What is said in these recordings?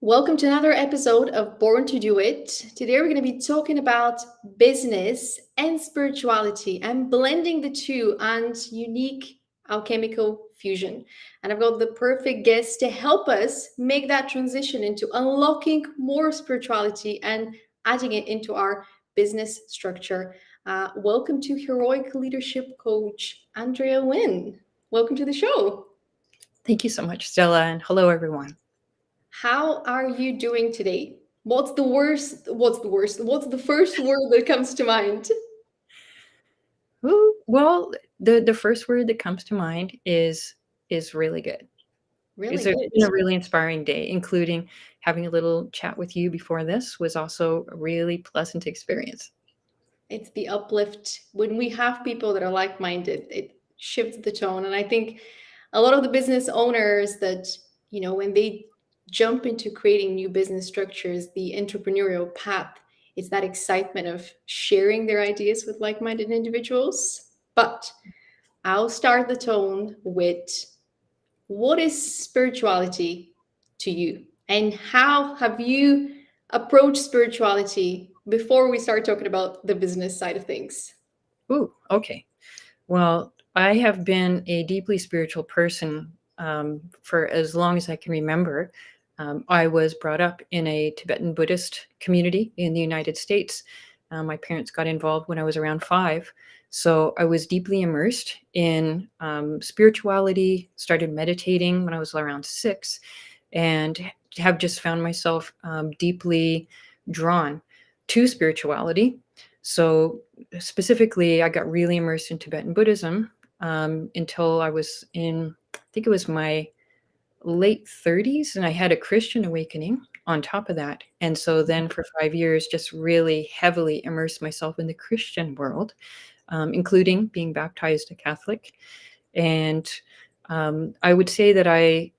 Welcome to another episode of Born to Do It. Today we're going to be talking about business and spirituality and blending the two and unique alchemical fusion. And I've got the perfect guest to help us make that transition into unlocking more spirituality and adding it into our business structure. Welcome to Heroic Leadership Coach Andrea Winn. Welcome to the show. Thank you so much, Stella, and hello, everyone. How are you doing today? What's the worst? What's the worst? What's the first word that comes to mind? Ooh, well, the first word that comes to mind is really good. Really It's good. been a really inspiring day, including having a little chat with you before this was also a really pleasant experience. It's the uplift. When we have people that are like minded, it shifts the tone. And I think a lot of the business owners that, when they jump into creating new business structures, the entrepreneurial path, it's that excitement of sharing their ideas with like minded individuals. But I'll start the tone with what is spirituality to you? And how have you approached spirituality before we start talking about the business side of things? Ooh, okay. Well, I have been a deeply spiritual person for as long as I can remember. I was brought up in a Tibetan Buddhist community in the United States. My parents got involved when I was around 5. So I was deeply immersed in spirituality, started meditating when I was around 6, and have just found myself deeply drawn to spirituality. So specifically, I got really immersed in Tibetan Buddhism until I was in, I think it was my late 30s, and I had a Christian awakening on top of that. And so then for 5 years, just really heavily immersed myself in the Christian world, including being baptized a Catholic. And I would say that I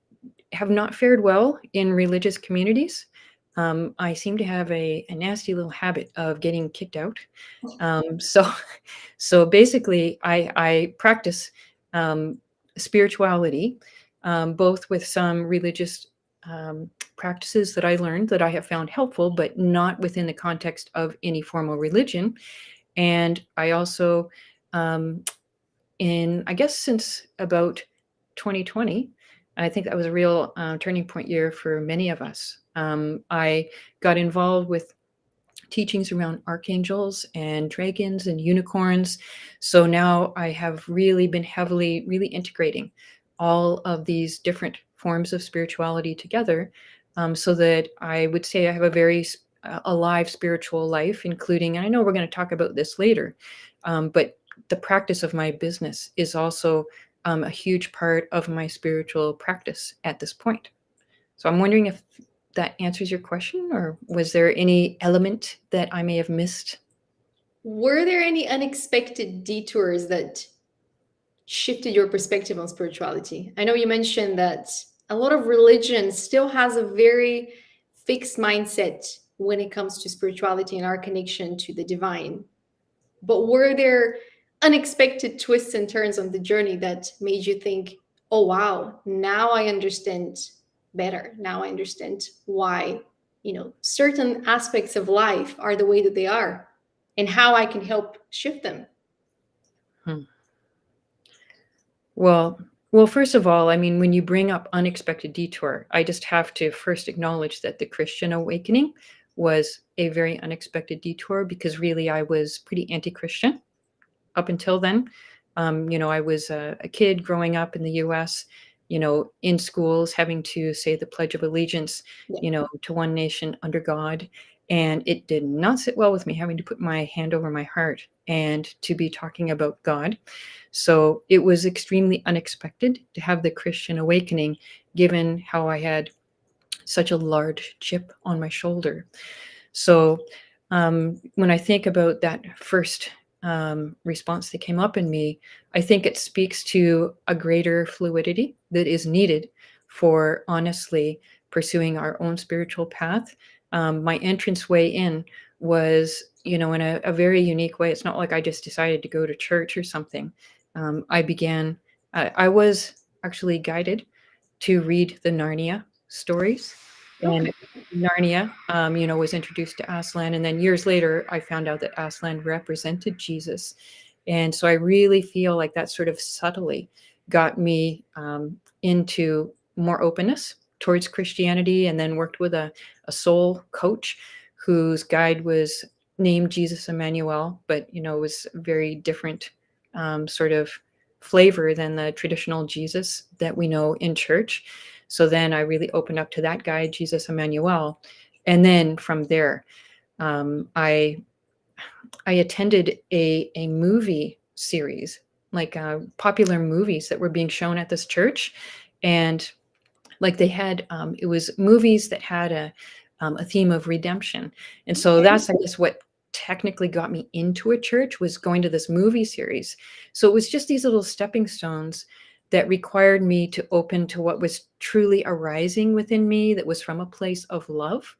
have not fared well in religious communities. I seem to have a nasty little habit of getting kicked out. So, so basically, I practice um, spirituality, both with some religious practices that I learned that I have found helpful, but not within the context of any formal religion. And I also, um, I guess, since about 2020, I think that was a real turning point year for many of us. I got involved with teachings around archangels and dragons and unicorns. So now I have really been heavily, really integrating all of these different forms of spirituality together, so that I would say I have a very alive spiritual life, including, and I know we're going to talk about this later, but the practice of my business is also a huge part of my spiritual practice at this point. So I'm wondering if that answers your question, or was there any element that I may have missed? Were there any unexpected detours that shifted your perspective on spirituality? I know you mentioned that a lot of religion still has a very fixed mindset when it comes to spirituality and our connection to the divine. But were there unexpected twists and turns on the journey that made you think, oh, wow, now I understand better. Now I understand why, certain aspects of life are the way that they are and how I can help shift them? Hmm. Well, first of all, I mean, when you bring up unexpected detour, I just have to first acknowledge that the Christian awakening was a very unexpected detour, because really I was pretty anti-Christian up until then. I was a kid growing up in the US, in schools having to say the Pledge of Allegiance, Yeah. to one nation under God. And it did not sit well with me having to put my hand over my heart and to be talking about God. So it was extremely unexpected to have the Christian awakening, given how I had such a large chip on my shoulder. So when I think about that first response that came up in me, I think it speaks to a greater fluidity that is needed for honestly pursuing our own spiritual path. My entrance way in was, in a very unique way. It's not like I just decided to go to church or something. I was actually guided to read the Narnia stories. and Okay. Narnia, was introduced to Aslan, and then years later, I found out that Aslan represented Jesus, and so I really feel like that sort of subtly got me into more openness towards Christianity, and then worked with a soul coach whose guide was named Jesus Emmanuel, but was very different sort of flavor than the traditional Jesus that we know in church. So then I really opened up to that guy, Jesus Emmanuel. And then from there, I attended a movie series, like popular movies that were being shown at this church. And like they had, it was movies that had a theme of redemption. And so Okay. that's, I guess, what technically got me into a church, was going to this movie series. So it was just these little stepping stones that required me to open to what was truly arising within me, that was from a place of love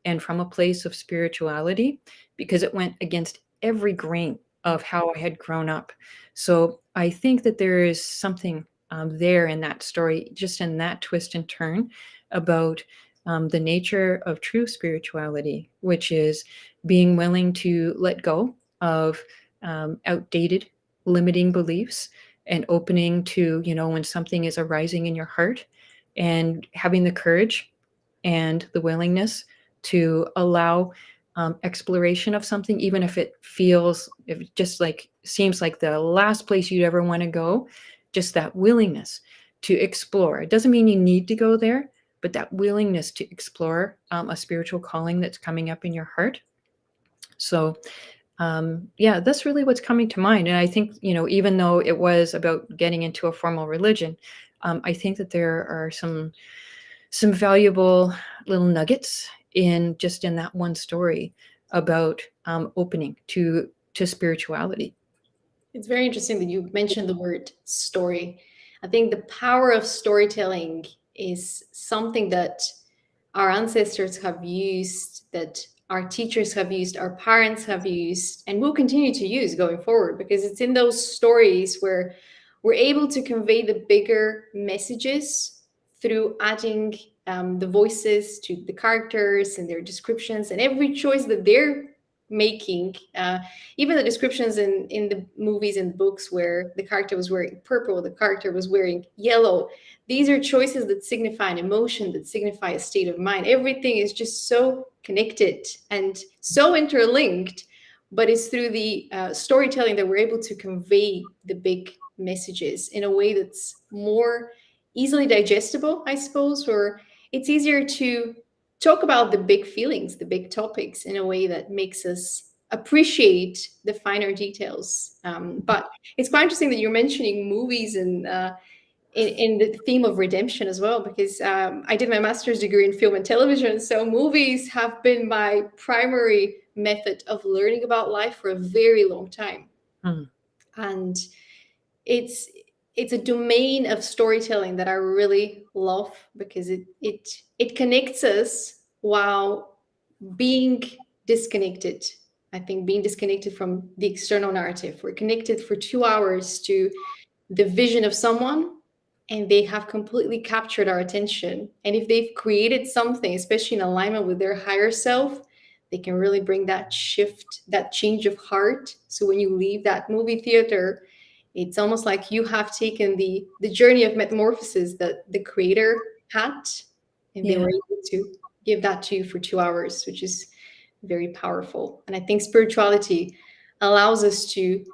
and from a place of spirituality, because it went against every grain of how I had grown up. So I think that there is something there in that story, just in that twist and turn, about the nature of true spirituality, which is being willing to let go of outdated, limiting beliefs, and opening to, when something is arising in your heart, and having the courage and the willingness to allow exploration of something, even if if it just like seems like the last place you'd ever want to go. Just that willingness to explore. It doesn't mean you need to go there, but that willingness to explore a spiritual calling that's coming up in your heart. So, yeah, that's really what's coming to mind. And I think, even though it was about getting into a formal religion, I think that there are some valuable little nuggets in that one story about opening to spirituality. It's very interesting that you mentioned the word story. I think the power of storytelling is something that our ancestors have used, that our teachers have used, our parents have used, and will continue to use going forward, because it's in those stories where we're able to convey the bigger messages through adding the voices to the characters and their descriptions and every choice that they're making. Even the descriptions in the movies and books where the character was wearing purple, the character was wearing yellow. These are choices that signify an emotion, that signify a state of mind. Everything is just so connected and so interlinked, but it's through the storytelling that we're able to convey the big messages in a way that's more easily digestible, I suppose, or it's easier to talk about the big feelings, the big topics in a way that makes us appreciate the finer details. But it's quite interesting that you're mentioning movies and in the theme of redemption as well, because I did my master's degree in film and television. So movies have been my primary method of learning about life for a very long time. Mm. And it's it's a domain of storytelling that I really love, because it connects us while being disconnected. I think being disconnected from the external narrative. We're connected for 2 hours to the vision of someone, and they have completely captured our attention. And if they've created something, especially in alignment with their higher self, they can really bring that shift, that change of heart. So when you leave that movie theater, it's almost like you have taken the journey of metamorphosis that the creator had, and they Yeah. were able to give that to you for 2 hours, which is very powerful. And I think spirituality allows us to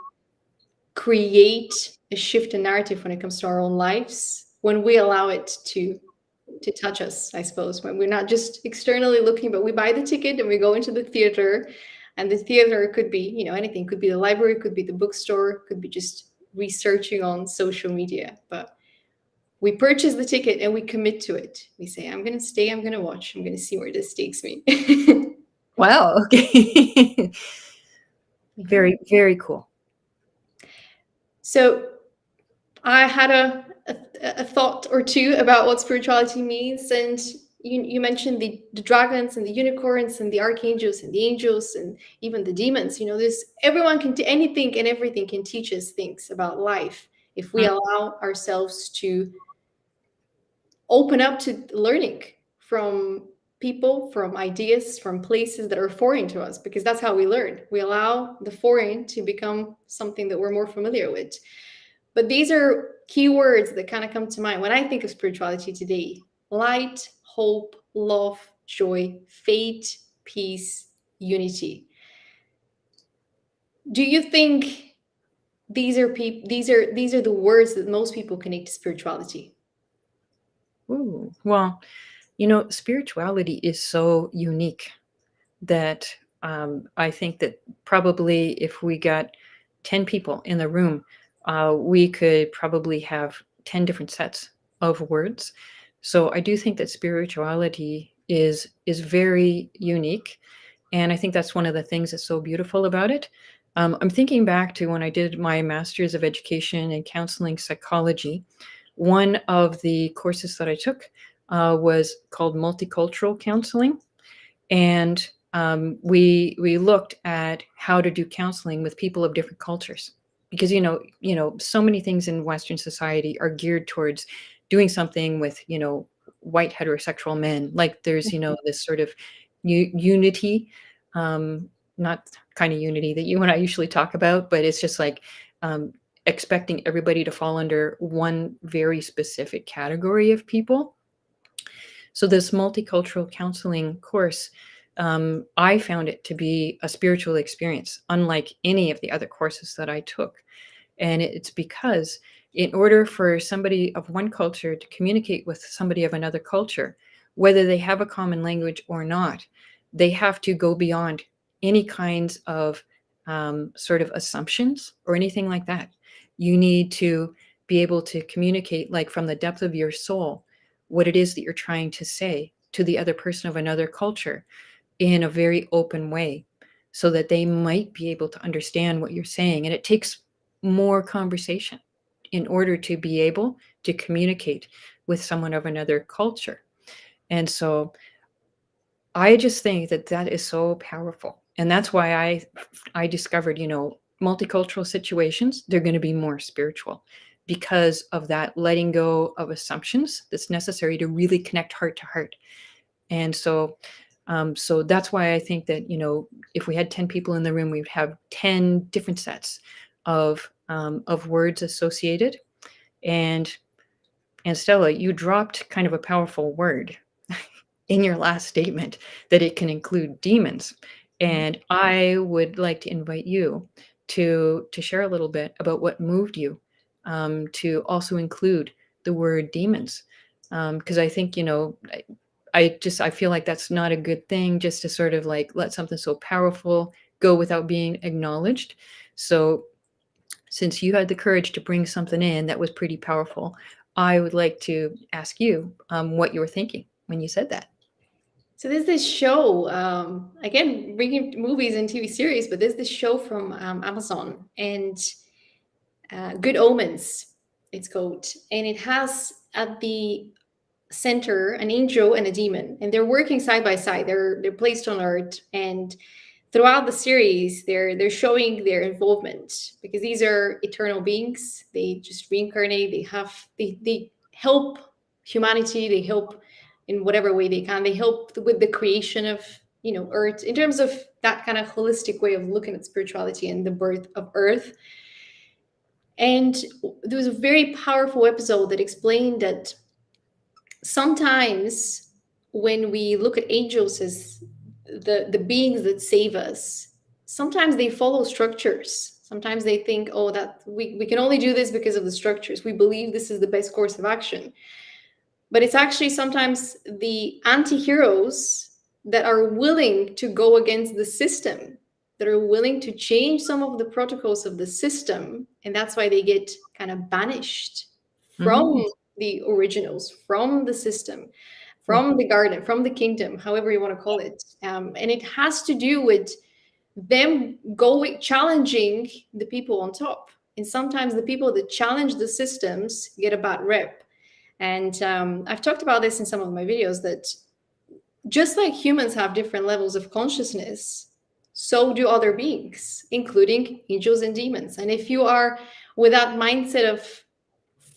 create a shift in narrative when it comes to our own lives, when we allow it to touch us, I suppose, when we're not just externally looking, but we buy the ticket and we go into the theater. And the theater could be, anything. Could be the library, could be the bookstore, could be just researching on social media. But we purchase the ticket and we commit to it. We say, I'm going to stay, I'm going to watch, I'm going to see where this takes me. Wow. Okay. Yeah. Very, very cool. So I had a thought or two about what spirituality means, and you mentioned the dragons and the unicorns and the archangels and the angels and even the demons. This everyone can anything and everything can teach us things about life if we Mm. allow ourselves to open up to learning from people, from ideas, from places that are foreign to us, because that's how we learn. We allow the foreign to become something that we're more familiar with. But these are keywords that kind of come to mind when I think of spirituality today: light, hope, love, joy, faith, peace, unity. Do you think these are the words that most people connect to spirituality? Ooh, well, spirituality is so unique that I think that probably if we got 10 people in the room, we could probably have 10 different sets of words. So I do think that spirituality is very unique. And I think that's one of the things that's so beautiful about it. I'm thinking back to when I did my Master's of Education in Counseling Psychology. One of the courses that I took was called Multicultural Counseling, and we looked at how to do counseling with people of different cultures, because so many things in Western society are geared towards doing something with white heterosexual men. Like there's this sort of unity, um, not kind of unity that you and I usually talk about, but it's just like um, expecting everybody to fall under one very specific category of people. So this multicultural counseling course, I found it to be a spiritual experience, unlike any of the other courses that I took. And it's because in order for somebody of one culture to communicate with somebody of another culture, whether they have a common language or not, they have to go beyond any kinds of sort of assumptions or anything like that. You need to be able to communicate, like from the depth of your soul, what it is that you're trying to say to the other person of another culture in a very open way, so that they might be able to understand what you're saying. And it takes more conversation in order to be able to communicate with someone of another culture. And so I just think that that is so powerful. And that's why I discovered, multicultural situations, they're going to be more spiritual because of that letting go of assumptions that's necessary to really connect heart to heart. And so that's why I think that, if we had 10 people in the room, we would have 10 different sets of words associated. And Stella, you dropped kind of a powerful word in your last statement, that it can include demons. And I would like to invite you to share a little bit about what moved you to also include the word demons. Because I think, I feel like that's not a good thing, just to sort of like let something so powerful go without being acknowledged. So since you had the courage to bring something in that was pretty powerful, I would like to ask you what you were thinking when you said that. So there's this show, again, bringing movies and TV series, but there's this show from Amazon, and Good Omens, it's called, and it has at the center an angel and a demon, and they're working side by side. They're placed on Earth, and throughout the series, they're showing their involvement, because these are eternal beings. They just reincarnate. They help humanity. They help in whatever way they can. They help with the creation of Earth, in terms of that kind of holistic way of looking at spirituality and the birth of Earth. And there was a very powerful episode that explained that sometimes when we look at angels as the beings that save us, sometimes they follow structures. Sometimes they think, oh, that we can only do this because of the structures. We believe this is the best course of action. But it's actually sometimes the anti-heroes that are willing to go against the system, that are willing to change some of the protocols of the system. And that's why they get kind of banished from Mhm. the originals, from the system, Mhm. from the garden, from the kingdom, however you want to call it. And it has to do with them going, challenging the people on top. And sometimes the people that challenge the systems get a bad rep. And I've talked about this in some of my videos, that just like humans have different levels of consciousness, so do other beings, including angels and demons. And if you are with that mindset of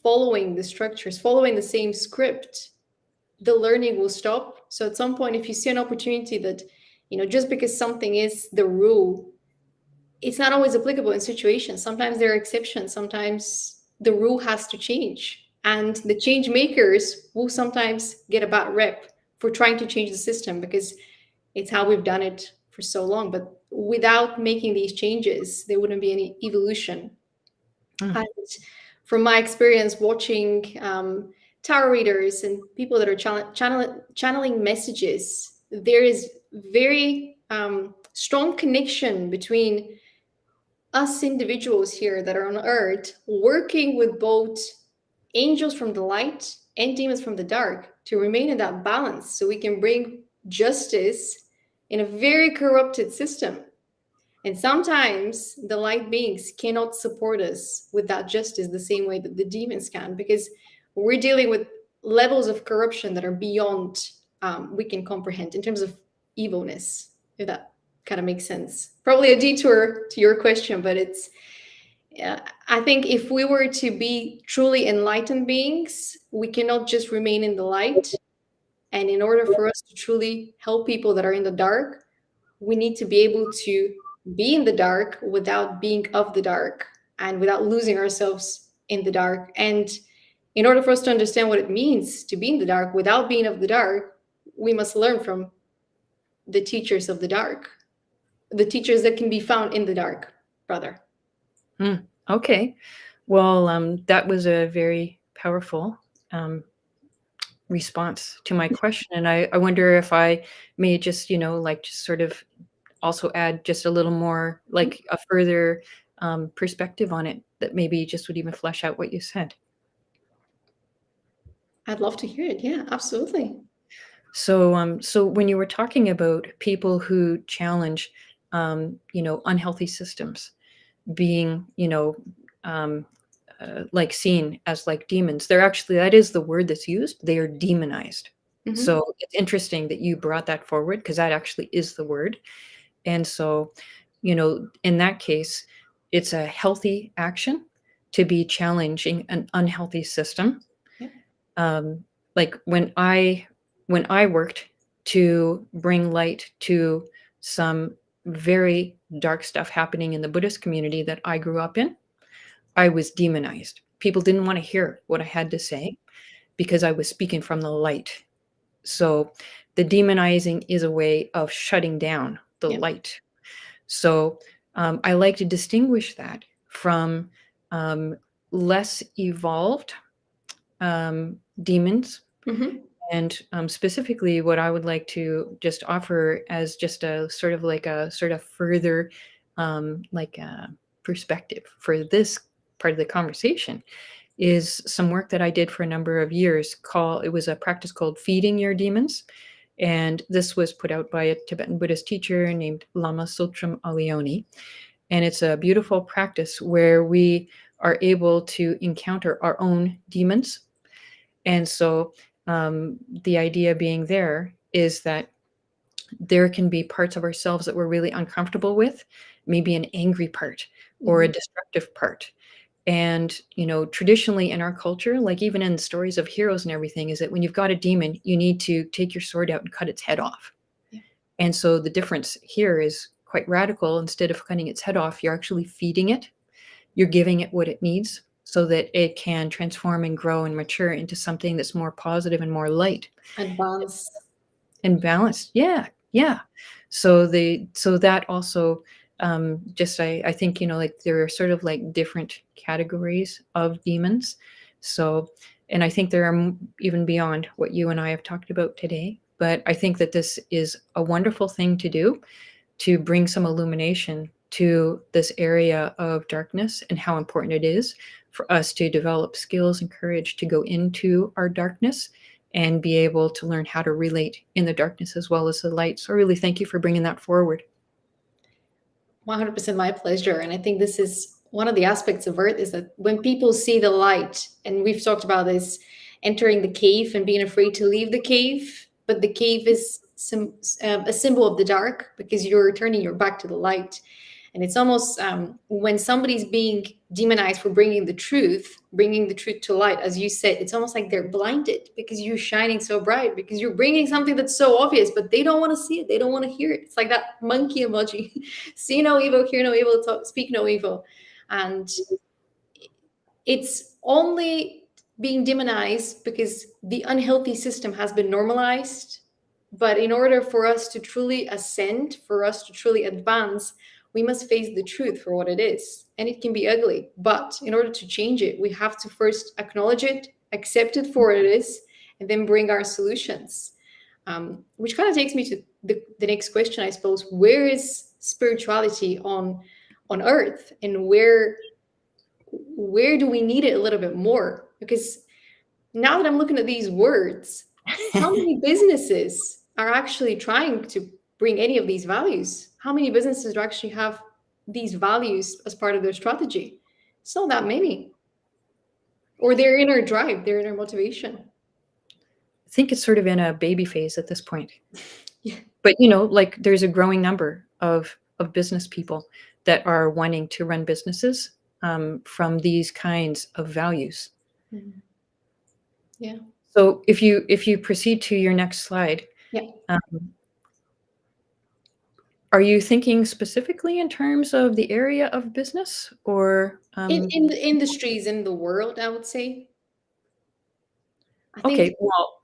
following the structures, following the same script, the learning will stop. So at some point, if you see an opportunity that, just because something is the rule, it's not always applicable in situations. Sometimes there are exceptions. Sometimes the rule has to change. And the change makers will sometimes get a bad rep for trying to change the system because it's how we've done it for so long. But without making these changes, there wouldn't be any evolution. Mm. And from my experience watching tarot readers and people that are channeling messages, there is very strong connection between us individuals here that are on earth working with both angels from the light and demons from the dark to remain in that balance so we can bring justice in a very corrupted system. And sometimes the light beings cannot support us with that justice the same way that the demons can, because we're dealing with levels of corruption that are beyond we can comprehend in terms of evilness, if that kind of makes sense. Probably a detour to your question, but it's, I think if we were to be truly enlightened beings, we cannot just remain in the light. And in order for us to truly help people that are in the dark, we need to be able to be in the dark without being of the dark and without losing ourselves in the dark. And in order for us to understand what it means to be in the dark without being of the dark, we must learn from the teachers of the dark, the teachers that can be found in the dark, brother. Okay. Well, that was a very powerful response to my question. And I wonder if I may just, just sort of also add just a little more, like a further perspective on it that maybe just would even flesh out what you said. I'd love to hear it. Yeah, absolutely. So when you were talking about people who challenge, unhealthy systems being, like seen as like demons, they're actually, that is the word that's used. They are demonized. Mhm. So it's interesting that you brought that forward because that actually is the word. And so, in that case, it's a healthy action to be challenging an unhealthy system. Yeah. Like when I worked to bring light to some very dark stuff happening in the Buddhist community that I grew up in, I was demonized. People didn't want to hear what I had to say because I was speaking from the light. So the demonizing is a way of shutting down the Yeah. light. So I like to distinguish that from less evolved demons. Mm-hmm. And specifically, what I would like to just offer as just a sort of like a sort of further like a perspective for this part of the conversation is some work that I did for a number of years. It was a practice called Feeding Your Demons. And this was put out by a Tibetan Buddhist teacher named Lama Tsultrim Allione. And it's a beautiful practice where we are able to encounter our own demons. And so the idea being there is that there can be parts of ourselves that we're really uncomfortable with, maybe an angry part or a destructive part. And, traditionally in our culture, like even in stories of heroes and everything, is that when you've got a demon, you need to take your sword out and cut its head off. Yeah. And so the difference here is quite radical. Instead of cutting its head off, you're actually feeding it. You're giving it what it needs so that it can transform and grow and mature into something that's more positive and more light. Advance. And balanced. Yeah. Yeah. So that also just I think, like there are sort of like different categories of demons. So, and I think there are even beyond what you and I have talked about today. But I think that this is a wonderful thing to do, to bring some illumination to this area of darkness and how important it is for us to develop skills and courage to go into our darkness and be able to learn how to relate in the darkness as well as the light. So I really thank you for bringing that forward. 100% my pleasure. And I think this is one of the aspects of Earth, is that when people see the light, and we've talked about this, entering the cave and being afraid to leave the cave, but the cave is a symbol of the dark because you're turning your back to the light. And it's almost when somebody's being demonized for bringing the truth to light, as you said, it's almost like they're blinded because you're shining so bright, because you're bringing something that's so obvious, but they don't want to see it, they don't want to hear it. It's like that monkey emoji. See no evil, hear no evil, speak no evil. And it's only being demonized because the unhealthy system has been normalized. But in order for us to truly ascend, for us to truly advance, we must face the truth for what it is. And it can be ugly. But in order to change it, we have to first acknowledge it, accept it for what it is, and then bring our solutions. Which kind of takes me to the next question, I suppose. Where is spirituality on earth, and where do we need it a little bit more? Because now that I'm looking at these words, how many businesses are actually trying to bring any of these values? How many businesses do actually have these values as part of their strategy? It's not that many. Or their inner drive, their inner motivation. I think it's sort of in a baby phase at this point. Yeah. But like there's a growing number of business people that are wanting to run businesses from these kinds of values. Mhm. Yeah. So if you proceed to your next slide, Yeah. Are you thinking specifically in terms of the area of business, or In the industries in the world, I would say. I think. okay, well,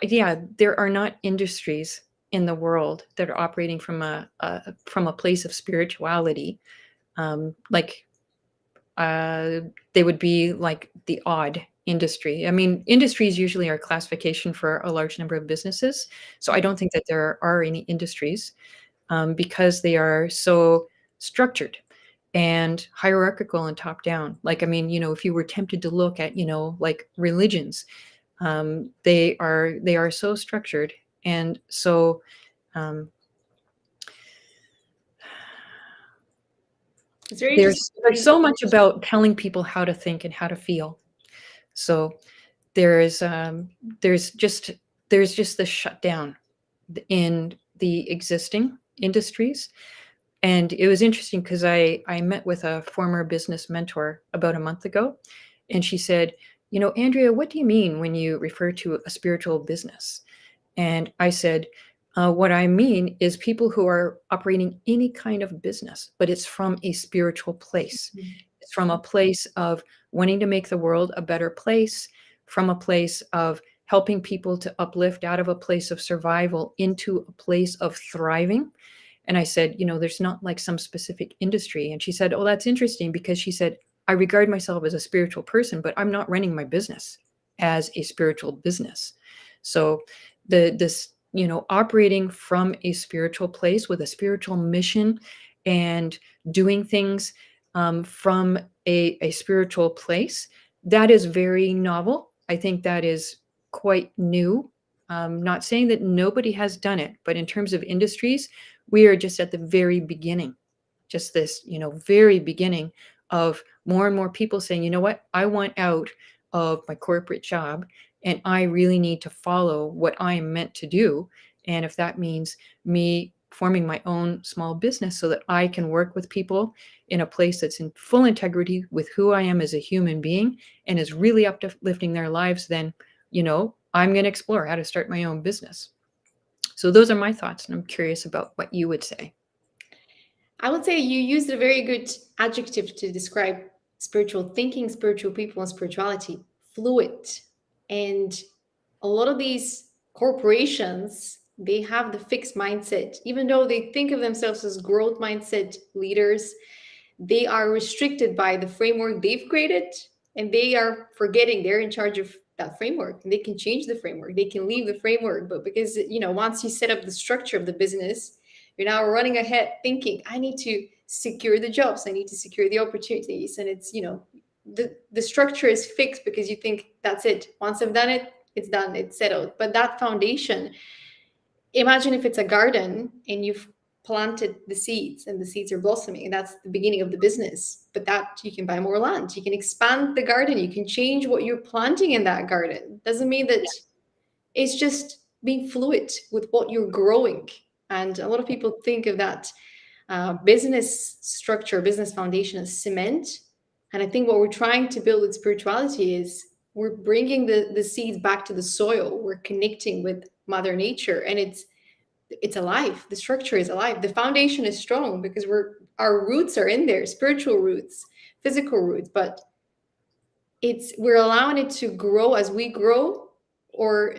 yeah, there are not industries in the world that are operating from a place of spirituality. Like they would be like the odd industry. I mean, industries usually are classification for a large number of businesses. So I don't think that there are any industries because they are so structured and hierarchical and top down. Like, I mean, if you were tempted to look at, like religions, they are so structured and so It's very there's interesting. so much about telling people how to think and how to feel. So there's just the shutdown in the existing industries. And it was interesting because I met with a former business mentor about a month ago, and she said, Andrea, what do you mean when you refer to a spiritual business? And I said, what I mean is people who are operating any kind of business, but it's from a spiritual place. It's from a place of wanting to make the world a better place, from a place of helping people to uplift out of a place of survival into a place of thriving. And I said, there's not like some specific industry. And she said, oh, that's interesting, because she said, I regard myself as a spiritual person, but I'm not running my business as a spiritual business. So this operating from a spiritual place with a spiritual mission and doing things from a spiritual place, that is very novel. I think that is quite new. Not saying that nobody has done it, but in terms of industries, we are just at the very beginning, just this, very beginning of more and more people saying, you know what, I want out of my corporate job and I really need to follow what I am meant to do. And if that means me forming my own small business so that I can work with people in a place that's in full integrity with who I am as a human being and is really uplifting their lives, then, I'm going to explore how to start my own business. So those are my thoughts, and I'm curious about what you would say. I would say you used a very good adjective to describe spiritual thinking, spiritual people, and spirituality: fluid. And a lot of these corporations, they have the fixed mindset. Even though they think of themselves as growth mindset leaders, they are restricted by the framework they've created, and they are forgetting they're in charge of that framework, and they can change the framework, they can leave the framework. But because once you set up the structure of the business, you're now running ahead thinking, I need to secure the jobs, I need to secure the opportunities. And it's the structure is fixed because you think that's it, once I've done it, it's done, it's settled. But that foundation, imagine if it's a garden and you've planted the seeds and the seeds are blossoming, and that's the beginning of the business. But that you can buy more land, you can expand the garden, you can change what you're planting in that garden. Doesn't mean that. It's just being fluid with what you're growing. And a lot of people think of that business structure, business foundation is cement. And I think what we're trying to build with spirituality is we're bringing the seeds back to the soil. We're connecting with Mother Nature, and it's alive. The structure is alive. The foundation is strong because our roots are in there, spiritual roots, physical roots, but we're allowing it to grow as we grow, or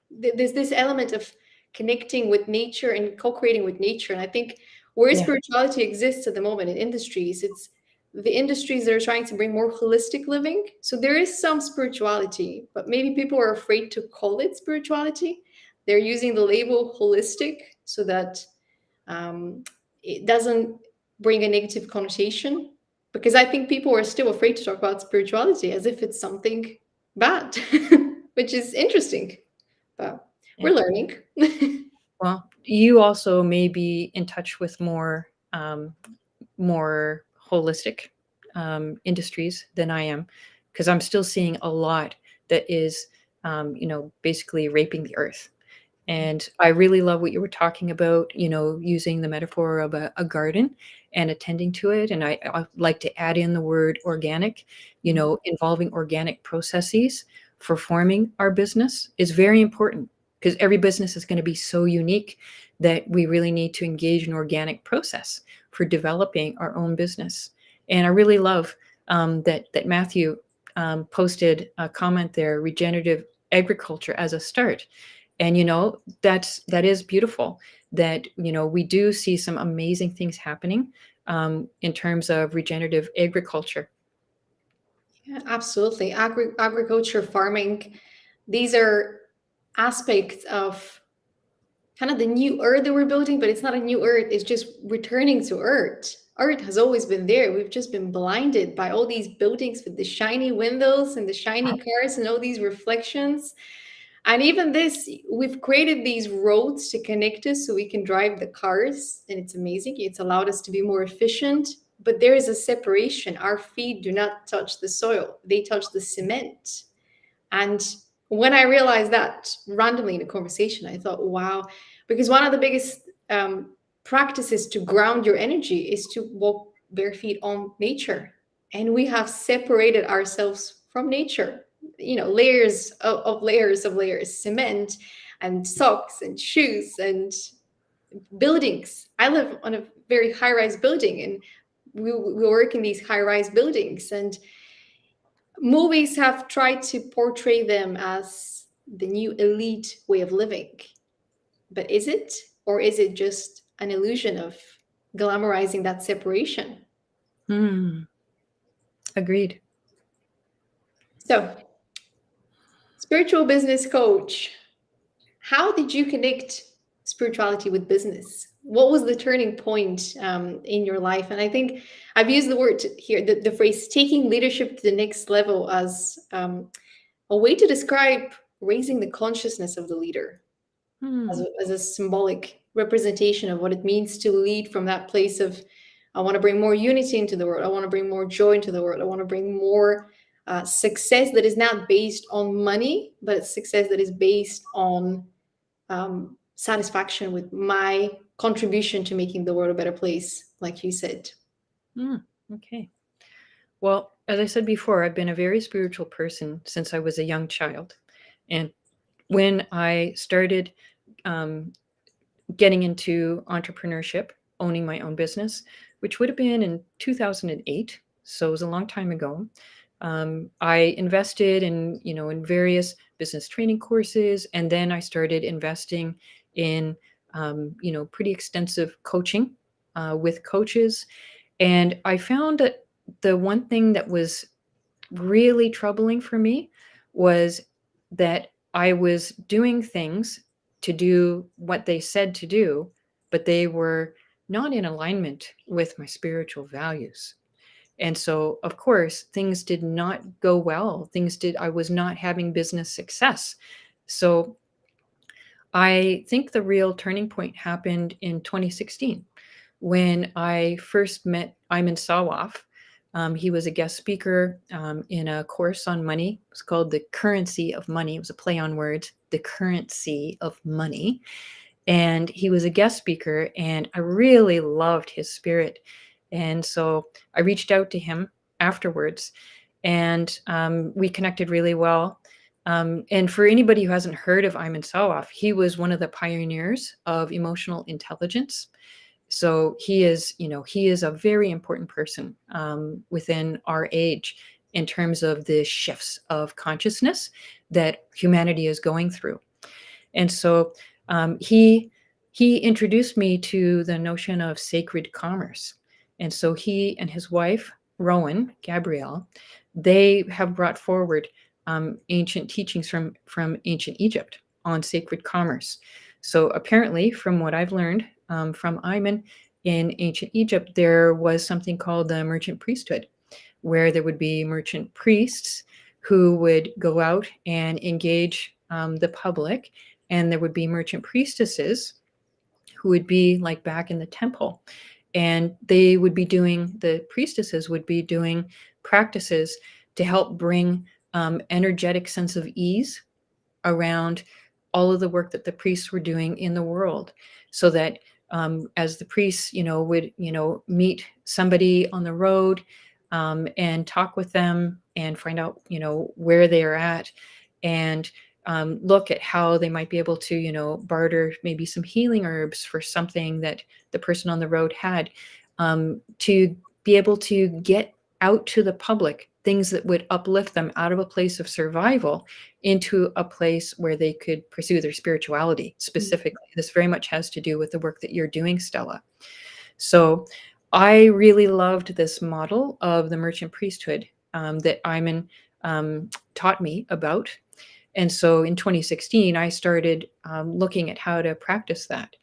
there's this element of connecting with nature and co-creating with nature. And I think where Yeah. spirituality exists at the moment in industries, it's the industries that are trying to bring more holistic living. So there is some spirituality, but maybe people are afraid to call it spirituality. They're using the label holistic so that um, it doesn't bring a negative connotation, because I think people are still afraid to talk about spirituality as if it's something bad, which is interesting, but Yeah. we're learning. Well, you also may be in touch with more holistic industries than I am, because I'm still seeing a lot that is, basically raping the earth. And I really love what you were talking about, using the metaphor of a garden and attending to it. And I like to add in the word organic, involving organic processes for forming our business is very important, because every business is going to be so unique that we really need to engage in organic process for developing our own business. And I really love that Matthew posted a comment there, regenerative agriculture as a start. And that is beautiful, that we do see some amazing things happening in terms of regenerative agriculture. Yeah, absolutely. Agriculture, farming, these are aspects of kind of the new earth that we're building, but it's not a new earth. It's just returning to earth. Earth has always been there. We've just been blinded by all these buildings with the shiny windows and the shiny cars and all these reflections. And even this, we've created these roads to connect us so we can drive the cars, and it's amazing. It's allowed us to be more efficient, but there is a separation. Our feet do not touch the soil, they touch the cement. And when I realized that randomly in a conversation, I thought, wow, because one of the biggest practices to ground your energy is to walk bare feet on nature. And we have separated ourselves from nature, layers of layers of layers, cement and socks and shoes and buildings. I live on a very high rise building, and we work in these high rise buildings. And movies have tried to portray them as the new elite way of living. But is it? Or is it just an illusion of glamorizing that separation? Hmm. Agreed. So, spiritual business coach, how did you connect spirituality with business? What was the turning point in your life? And I think I've used the word here, the phrase taking leadership to the next level, as a way to describe raising the consciousness of the leader, Hmm. as a symbolic representation of what it means to lead from that place of, I want to bring more unity into the world. I want to bring more joy into the world. I want to bring more success that is not based on money, but it's success that is based on satisfaction with my contribution to making the world a better place, like you said. Hmm. Okay. Well, as I said before, I've been a very spiritual person since I was a young child. And when I started um, getting into entrepreneurship, owning my own business, which would have been in 2008. So it was a long time ago. I invested in various business training courses, and then I started investing in pretty extensive coaching with coaches. And I found that the one thing that was really troubling for me was that I was doing things to do what they said to do, but they were not in alignment with my spiritual values. And so, of course, things did not go well. I was not having business success. So I think the real turning point happened in 2016 when I first met Ayman Sawaf. He was a guest speaker in a course on money. It was called The Currency of Money. It was a play on words, The Currency of Money. and he was a guest speaker, and I really loved his spirit. And so I reached out to him afterwards, and we connected really well. And for anybody who hasn't heard of Ayman Sawaf, he was one of the pioneers of emotional intelligence. So he is a very important person within our age in terms of the shifts of consciousness that humanity is going through. And so he introduced me to the notion of sacred commerce. And so he and his wife, Rowan Gabrielle, they have brought forward ancient teachings from ancient Egypt on sacred commerce. So apparently, from what I've learned from Ayman, in ancient Egypt, there was something called the merchant priesthood, where there would be merchant priests who would go out and engage the public, and there would be merchant priestesses who would be like back in the temple, and the priestesses would be doing practices to help bring energetic sense of ease around all of the work that the priests were doing in the world, so that as the priests would meet somebody on the road and talk with them and find out where they are at, and look at how they might be able to barter maybe some healing herbs for something that the person on the road had, to be able to get out to the public things that would uplift them out of a place of survival into a place where they could pursue their spirituality specifically. This very much has to do with the work that you're doing, Stella. So I really loved this model of the merchant priesthood that Ayman taught me about. And so in 2016, I started looking at how to practice that.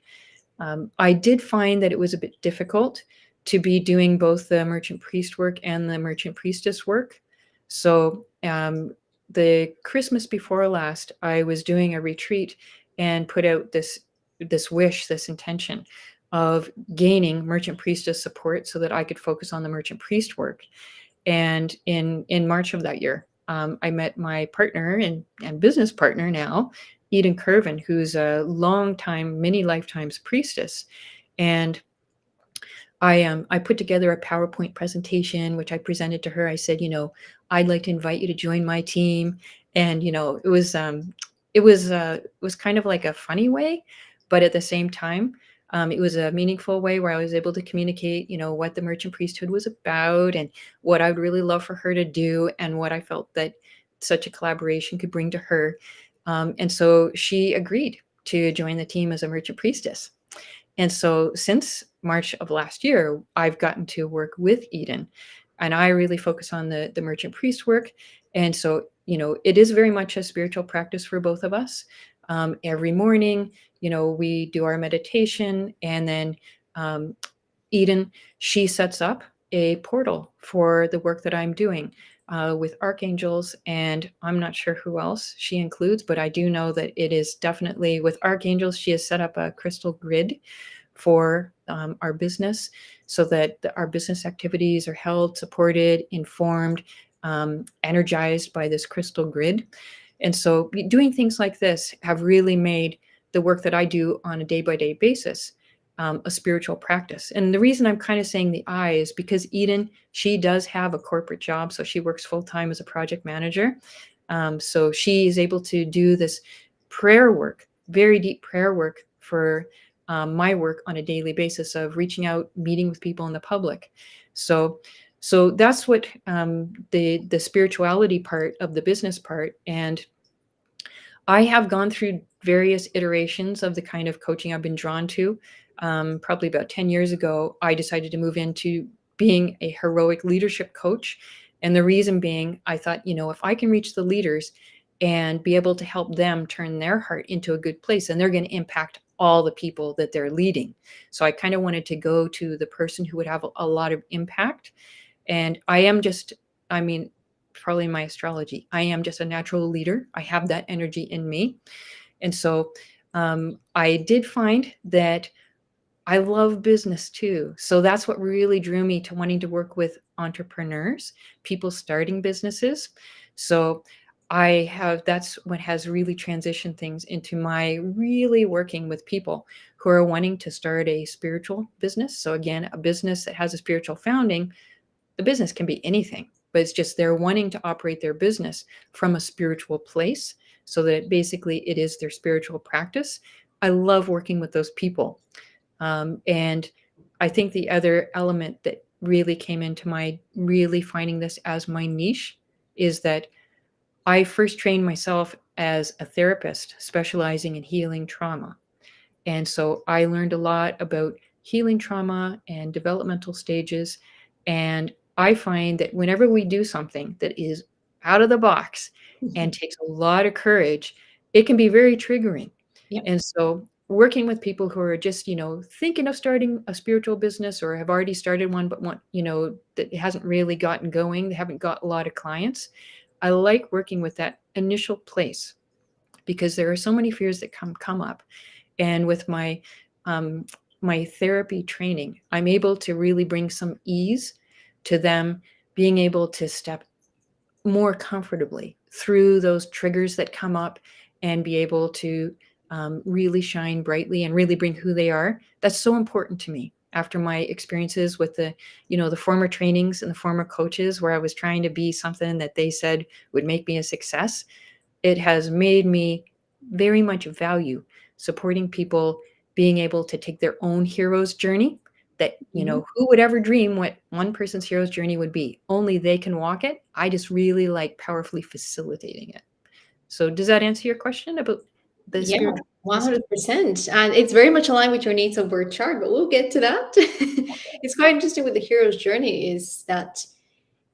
I did find that it was a bit difficult to be doing both the merchant priest work and the merchant priestess work. So the Christmas before last, I was doing a retreat and put out this wish, this intention of gaining merchant priestess support so that I could focus on the merchant priest work. And in March of that year, I met my partner and business partner now, Eden Curvin, who's a long time, many lifetimes priestess. And I put together a PowerPoint presentation, which I presented to her. I said, I'd like to invite you to join my team. And, it was kind of like a funny way, but at the same time, it was a meaningful way where I was able to communicate, what the merchant priesthood was about and what I would really love for her to do and what I felt that such a collaboration could bring to her. And so she agreed to join the team as a merchant priestess. And so since March of last year, I've gotten to work with Eden, and I really focus on the merchant priest work. And so, it is very much a spiritual practice for both of us. Every morning, we do our meditation, and then Eden, she sets up a portal for the work that I'm doing with archangels, and I'm not sure who else she includes, but I do know that it is definitely with archangels. She has set up a crystal grid for our business so that our business activities are held, supported, informed, energized by this crystal grid. And so doing things like this have really made the work that I do on a day-by-day basis a spiritual practice. And the reason I'm kind of saying the I is because Eden, she does have a corporate job. So she works full-time as a project manager. So she is able to do this prayer work, very deep prayer work for my work on a daily basis of reaching out, meeting with people in the public. So that's what the spirituality part of the business part. And I have gone through various iterations of the kind of coaching I've been drawn to. Probably about 10 years ago, I decided to move into being a heroic leadership coach. And the reason being, I thought, if I can reach the leaders and be able to help them turn their heart into a good place, and they're going to impact all the people that they're leading. So I kind of wanted to go to the person who would have a lot of impact. And probably my astrology, I am just a natural leader. I have that energy in me. And so I did find that I love business too. So that's what really drew me to wanting to work with entrepreneurs, people starting businesses. So that's what has really transitioned things into my really working with people who are wanting to start a spiritual business. So again, a business that has a spiritual founding. The business can be anything, but it's just they're wanting to operate their business from a spiritual place, so that basically it is their spiritual practice. I love working with those people. And I think the other element that really came into my really finding this as my niche is that I first trained myself as a therapist specializing in healing trauma. And so I learned a lot about healing trauma and developmental stages. And I find that whenever we do something that is out of the box and takes a lot of courage, it can be very triggering. Yep. And so working with people who are just, thinking of starting a spiritual business or have already started one, but want, that hasn't really gotten going, they haven't got a lot of clients. I like working with that initial place because there are so many fears that come up. And with my therapy training, I'm able to really bring some ease to them being able to step more comfortably through those triggers that come up and be able to really shine brightly and really bring who they are. That's so important to me after my experiences with the former trainings and the former coaches where I was trying to be something that they said would make me a success. It has made me very much value supporting people being able to take their own hero's journey. That, Mhm. who would ever dream what one person's hero's journey would be? Only they can walk it. I just really like powerfully facilitating it. So does that answer your question about the Yeah, spiritual business? 100%. And it's very much aligned with your nates of birth chart, but we'll get to that. It's quite interesting with the hero's journey is that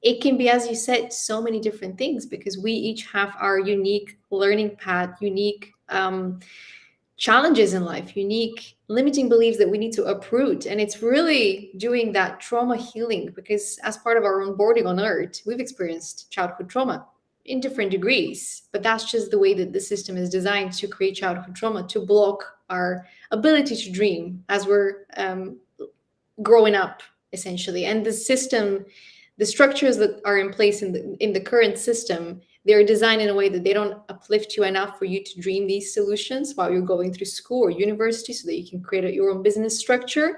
it can be, as you said, so many different things because we each have our unique learning path, unique challenges in life, unique limiting beliefs that we need to uproot. And it's really doing that trauma healing because, as part of our onboarding on Earth, we've experienced childhood trauma in different degrees. But that's just the way that the system is designed to create childhood trauma to block our ability to dream as we're growing up, essentially. And the system, the structures that are in place in the current system, they're designed in a way that they don't uplift you enough for you to dream these solutions while you're going through school or university so that you can create your own business structure,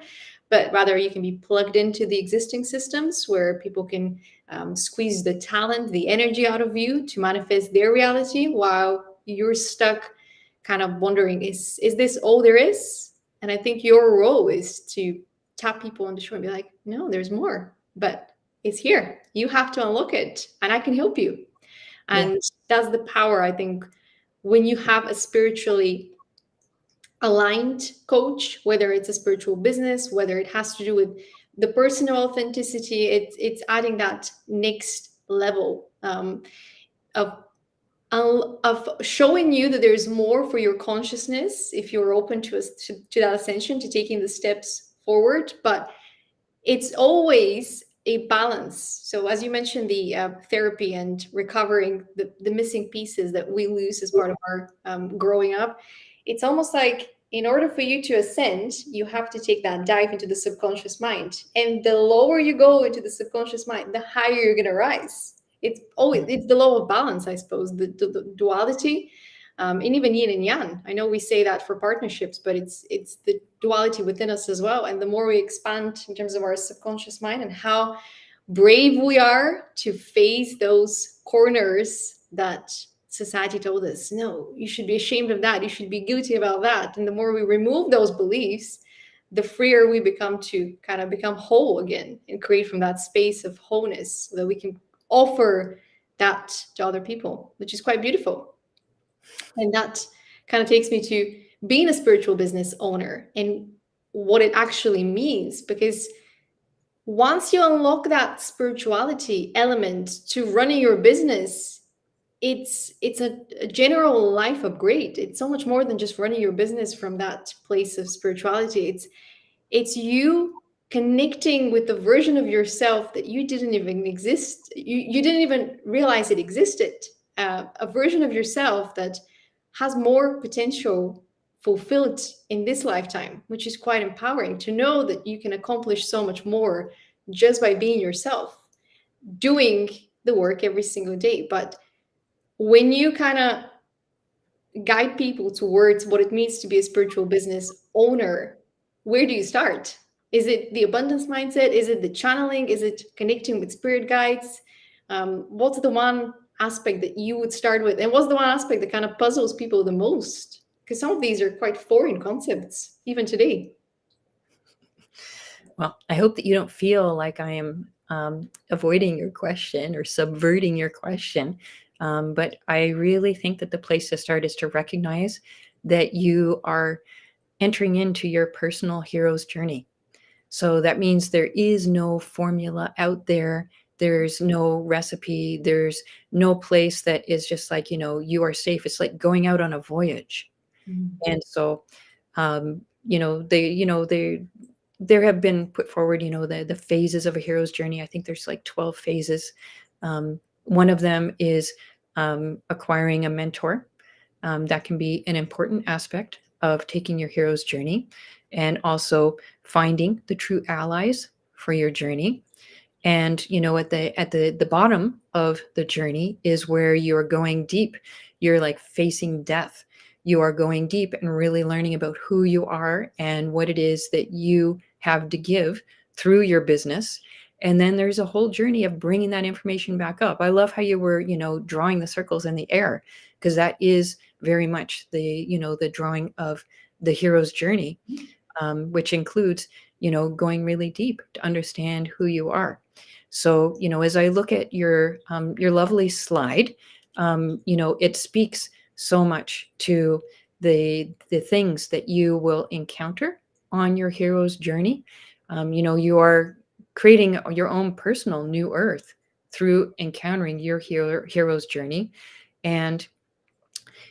but rather you can be plugged into the existing systems where people can squeeze the talent, the energy out of you to manifest their reality while you're stuck kind of wondering, is this all there is? And I think your role is to tap people on the shoulder and be like, no, there's more, but it's here. You have to unlock it, and I can help you. Yeah. And that's the power, I think, when you have a spiritually aligned coach, whether it's a spiritual business, whether it has to do with the personal authenticity, it's adding that next level of of showing you that there's more for your consciousness if you're open to that ascension, to taking the steps forward. But it's always a balance. So, as you mentioned, the therapy and recovering the missing pieces that we lose as part of our growing up, it's almost like in order for you to ascend, you have to take that dive into the subconscious mind. And the lower you go into the subconscious mind, the higher you're going to rise. It's the law of balance, I suppose, the duality, and even yin and yang. I know we say that for partnerships, but it's the duality within us as well. And the more we expand in terms of our subconscious mind and how brave we are to face those corners that society told us, no, you should be ashamed of that, you should be guilty about that. And the more we remove those beliefs, the freer we become to kind of become whole again and create from that space of wholeness so that we can offer that to other people, which is quite beautiful. And that kind of takes me to being a spiritual business owner and what it actually means. Because once you unlock that spirituality element to running your business, it's a general life upgrade. It's so much more than just running your business from that place of spirituality. It's you connecting with the version of yourself that you didn't even exist. You didn't even realize it existed. A version of yourself that has more potential fulfilled in this lifetime, which is quite empowering to know that you can accomplish so much more just by being yourself, doing the work every single day. But when you kind of guide people towards what it means to be a spiritual business owner, where do you start? Is it the abundance mindset? Is it the channeling? Is it connecting with spirit guides? What's the one aspect that you would start with? And what's the one aspect that kind of puzzles people the most? Because some of these are quite foreign concepts, even today. Well, I hope that you don't feel like I am avoiding your question or subverting your question. But I really think that the place to start is to recognize that you are entering into your personal hero's journey. So that means there is no formula out there. There's no recipe. There's no place that is just like, you are safe. It's like going out on a voyage. Mm. And so, they there have been put forward, the phases of a hero's journey. I think there's like 12 phases. One of them is acquiring a mentor. That can be an important aspect of taking your hero's journey, and also finding the true allies for your journey. And at the bottom of the journey is where you're going deep. You're like facing death. You are going deep and really learning about who you are and what it is that you have to give through your business. And then there's a whole journey of bringing that information back up. I love how you were, drawing the circles in the air, because that is very much the drawing of the hero's journey, which includes, going really deep to understand who you are. So, as I look at your lovely slide, it speaks so much to the things that you will encounter on your hero's journey. You are creating your own personal new earth through encountering your hero's journey. And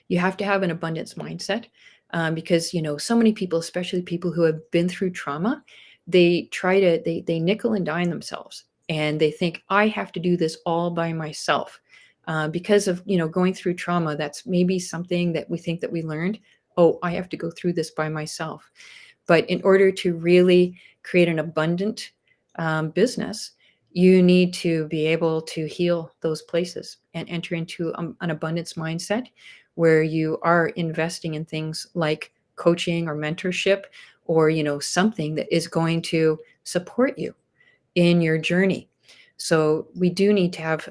you have to have an abundance mindset, because so many people, especially people who have been through trauma, they nickel and dime themselves, and they think, I have to do this all by myself, because of going through trauma. That's maybe something that we think that we learned. Oh, I have to go through this by myself. But in order to really create an abundant business, you need to be able to heal those places and enter into an abundance mindset, where you are investing in things like coaching or mentorship, or something that is going to support you in your journey. So we do need to have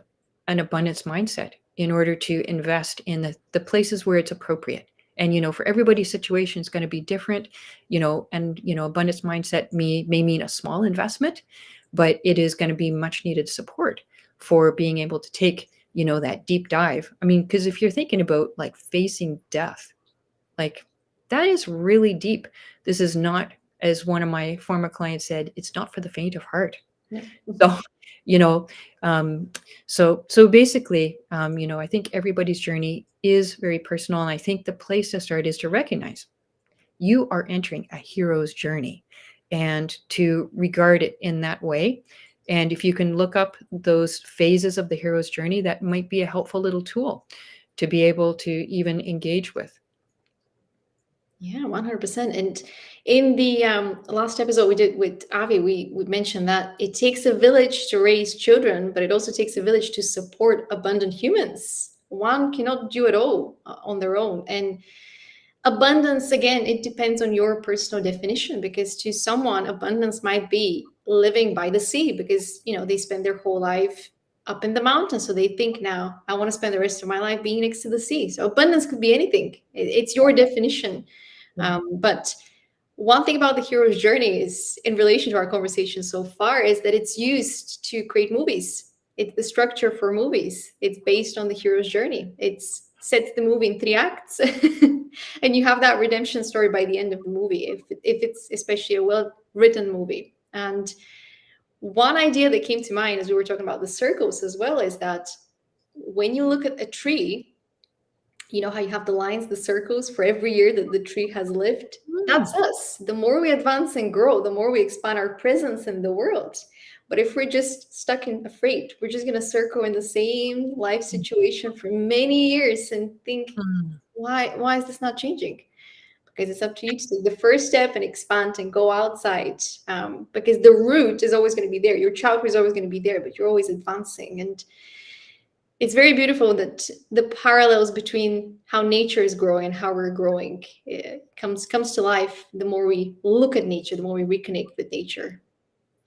an abundance mindset in order to invest in the places where it's appropriate. And for everybody's situation is going to be different, and abundance mindset may mean a small investment, but it is going to be much needed support for being able to take that deep dive. I mean, because if you're thinking about like facing death, like that is really deep. This is not, as one of my former clients said, it's not for the faint of heart. Yeah. So, you know, so basically, I think everybody's journey is very personal. And I think the place to start is to recognize you are entering a hero's journey, and to regard it in that way. And if you can look up those phases of the hero's journey, that might be a helpful little tool to be able to even engage with. Yeah, 100%. And in the last episode we did with Avi, we mentioned that it takes a village to raise children, but it also takes a village to support abundant humans. One cannot do it all on their own. And abundance, again, it depends on your personal definition, because to someone, abundance might be living by the sea, because, they spend their whole life up in the mountains. So they think, now I want to spend the rest of my life being next to the sea. So abundance could be anything. It's your definition. But one thing about the hero's journey is, in relation to our conversation so far, is that it's used to create movies. It's the structure for movies. It's based on the hero's journey. It's sets the movie in 3 acts, and you have that redemption story by the end of the movie, if it's especially a well-written movie. And one idea that came to mind as we were talking about the circles as well is that when you look at a tree, you know how you have the lines, the circles for every year that the tree has lived? That's us. The more we advance and grow, the more we expand our presence in the world. But if we're just stuck in afraid, we're just going to circle in the same life situation for many years and think, Mm. why is this not changing? Because it's up to you to take the first step and expand and go outside. Because the root is always going to be there. Your childhood is always going to be there, but you're always advancing. And it's very beautiful that the parallels between how nature is growing and how we're growing comes to life the more we look at nature, the more we reconnect with nature.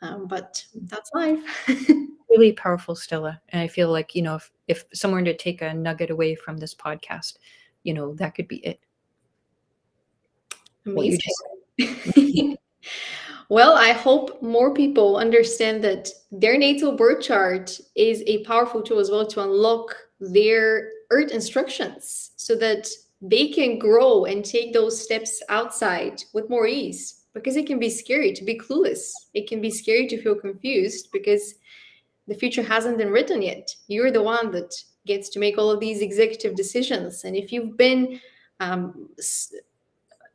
But that's life. Really powerful, Stella. And I feel like, if someone to take a nugget away from this podcast, that could be it. What you just Amazing. Well, I hope more people understand that their natal birth chart is a powerful tool as well to unlock their earth instructions so that they can grow and take those steps outside with more ease. Because it can be scary to be clueless. It can be scary to feel confused because the future hasn't been written yet. You're the one that gets to make all of these executive decisions. And if you've been um,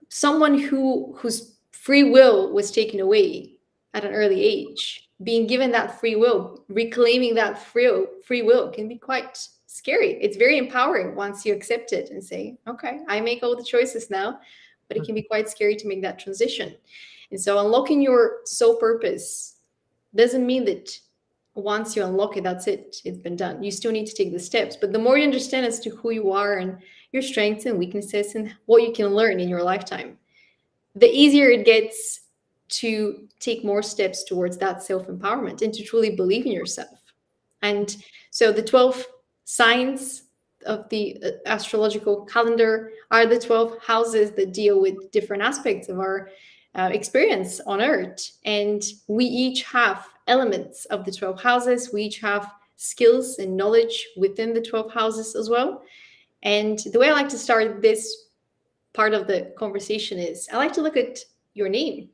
someone whose free will was taken away at an early age, being given that free will, reclaiming that free will can be quite scary. It's very empowering once you accept it and say, okay, I make all the choices now, but it can be quite scary to make that transition. And so unlocking your soul purpose doesn't mean that once you unlock it, that's it, it's been done. You still need to take the steps. But the more you understand as to who you are and your strengths and weaknesses and what you can learn in your lifetime, the easier it gets to take more steps towards that self-empowerment and to truly believe in yourself. And so the 12 signs of the astrological calendar are the 12 houses that deal with different aspects of our experience on earth. And we each have elements of the 12 houses. We each have skills and knowledge within the 12 houses as well. And the way I like to start this part of the conversation is I like to look at your name.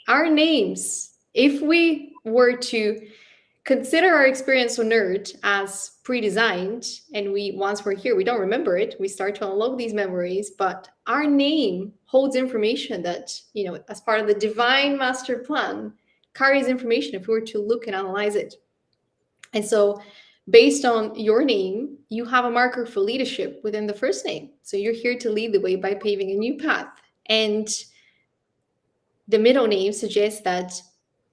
Our names, if we were to consider our experience on earth as pre-designed, and once we're here, we don't remember it, we start to unlock these memories, but our name holds information that, as part of the divine master plan, carries information if we were to look and analyze it. And so based on your name, you have a marker for leadership within the first name. So you're here to lead the way by paving a new path. And the middle name suggests that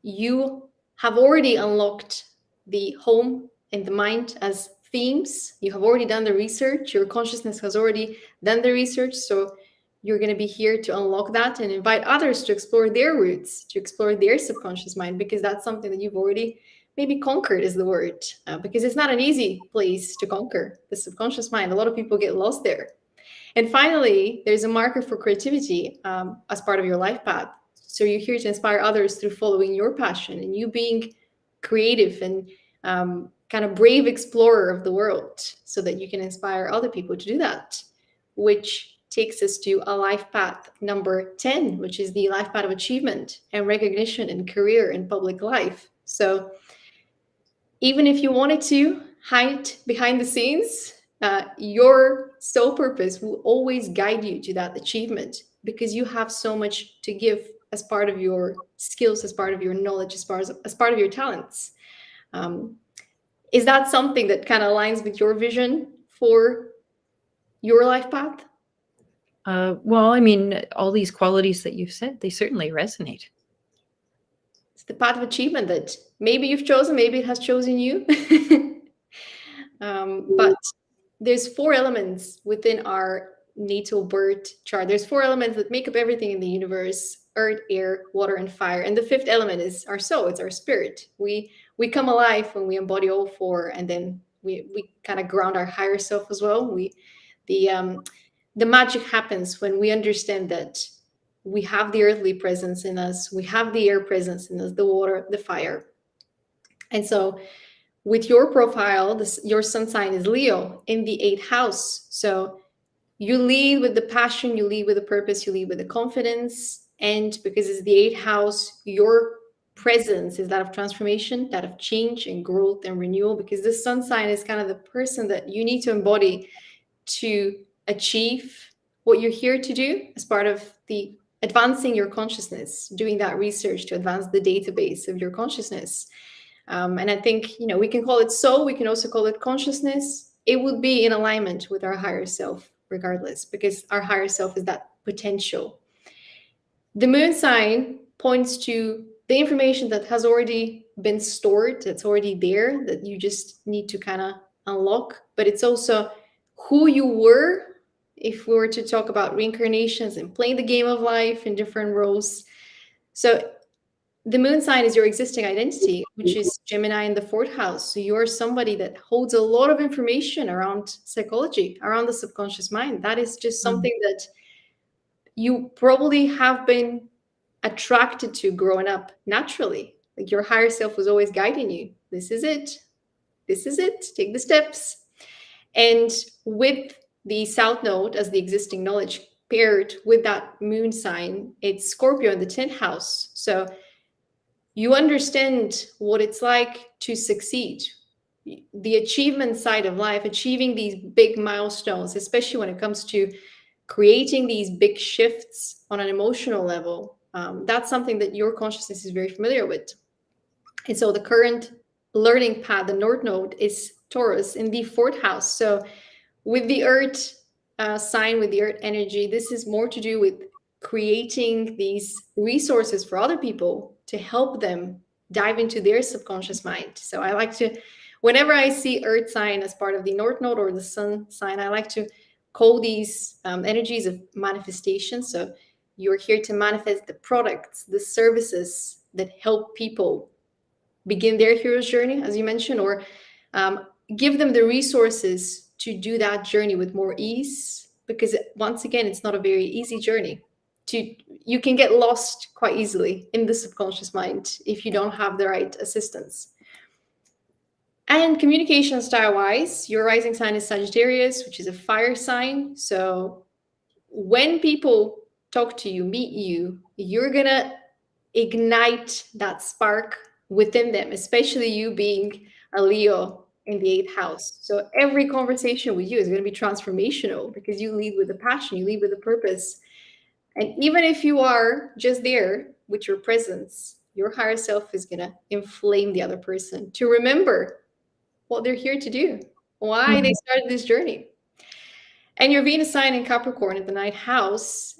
you have already unlocked the home and the mind as themes. You have already done the research. Your consciousness has already done the research. So you're going to be here to unlock that and invite others to explore their roots, to explore their subconscious mind, because that's something that you've already maybe conquered is the word, because it's not an easy place to conquer, the subconscious mind. A lot of people get lost there. And finally, there's a marker for creativity as part of your life path. So you're here to inspire others through following your passion and you being creative and kind of brave explorer of the world so that you can inspire other people to do that, which takes us to a life path number 10, which is the life path of achievement and recognition and career in public life. So even if you wanted to hide behind the scenes, your soul purpose will always guide you to that achievement because you have so much to give as part of your skills, as part of your knowledge, as part of your talents. Is that something that kind of aligns with your vision for your life path? Well, I mean, all these qualities that you've said, they certainly resonate. It's the path of achievement that maybe you've chosen, maybe it has chosen you. But there's 4 elements within our natal birth chart. There's 4 elements that make up everything in the universe: earth, air, water, and fire. And the 5th element is our soul. It's our spirit. We come alive when we embody all 4, and then we kind of ground our higher self as well. The magic happens when we understand that we have the earthly presence in us, we have the air presence in us, the water, the fire. And so with your profile, your sun sign is Leo in the 8th house. So you lead with the passion, you lead with the purpose, you lead with the confidence. And because it's the 8th house, your presence is that of transformation, that of change and growth and renewal, because this sun sign is kind of the person that you need to embody to achieve what you're here to do as part of the advancing your consciousness, doing that research to advance the database of your consciousness. And I think, we can call it soul, we can also call it consciousness. It would be in alignment with our higher self regardless, because our higher self is that potential. The moon sign points to the information that has already been stored, that's already there, that you just need to kind of unlock, but it's also who you were if we were to talk about reincarnations and playing the game of life in different roles. So the moon sign is your existing identity, which is Gemini in the fourth house. So you're somebody that holds a lot of information around psychology, around the subconscious mind. That is just Mm. something that you probably have been attracted to growing up naturally. Like your higher self was always guiding you. This is it. This is it. Take the steps. And with the South Node as the existing knowledge paired with that moon sign, it's Scorpio in the 10th house. So you understand what it's like to succeed. The achievement side of life, achieving these big milestones, especially when it comes to creating these big shifts on an emotional level, that's something that your consciousness is very familiar with. And so the current learning path, the North Node, is Taurus in the fourth house. So with the Earth sign, with the Earth energy, this is more to do with creating these resources for other people to help them dive into their subconscious mind. So I like to, whenever I see Earth sign as part of the North Node or the Sun sign, I like to call these energies of manifestation. So you're here to manifest the products, the services that help people begin their hero's journey, as you mentioned, or give them the resources to do that journey with more ease. Because once again, it's not a very easy journey. You can get lost quite easily in the subconscious mind if you don't have the right assistance. And communication style wise, your rising sign is Sagittarius, which is a fire sign. So when people talk to you, meet you, you're gonna ignite that spark within them, especially you being a Leo in the eighth house. So every conversation with you is going to be transformational because you lead with a passion, you lead with a purpose. And even if you are just there with your presence, your higher self is going to inflame the other person to remember what they're here to do, why they Mhm. started this journey. And your Venus sign in Capricorn at the ninth house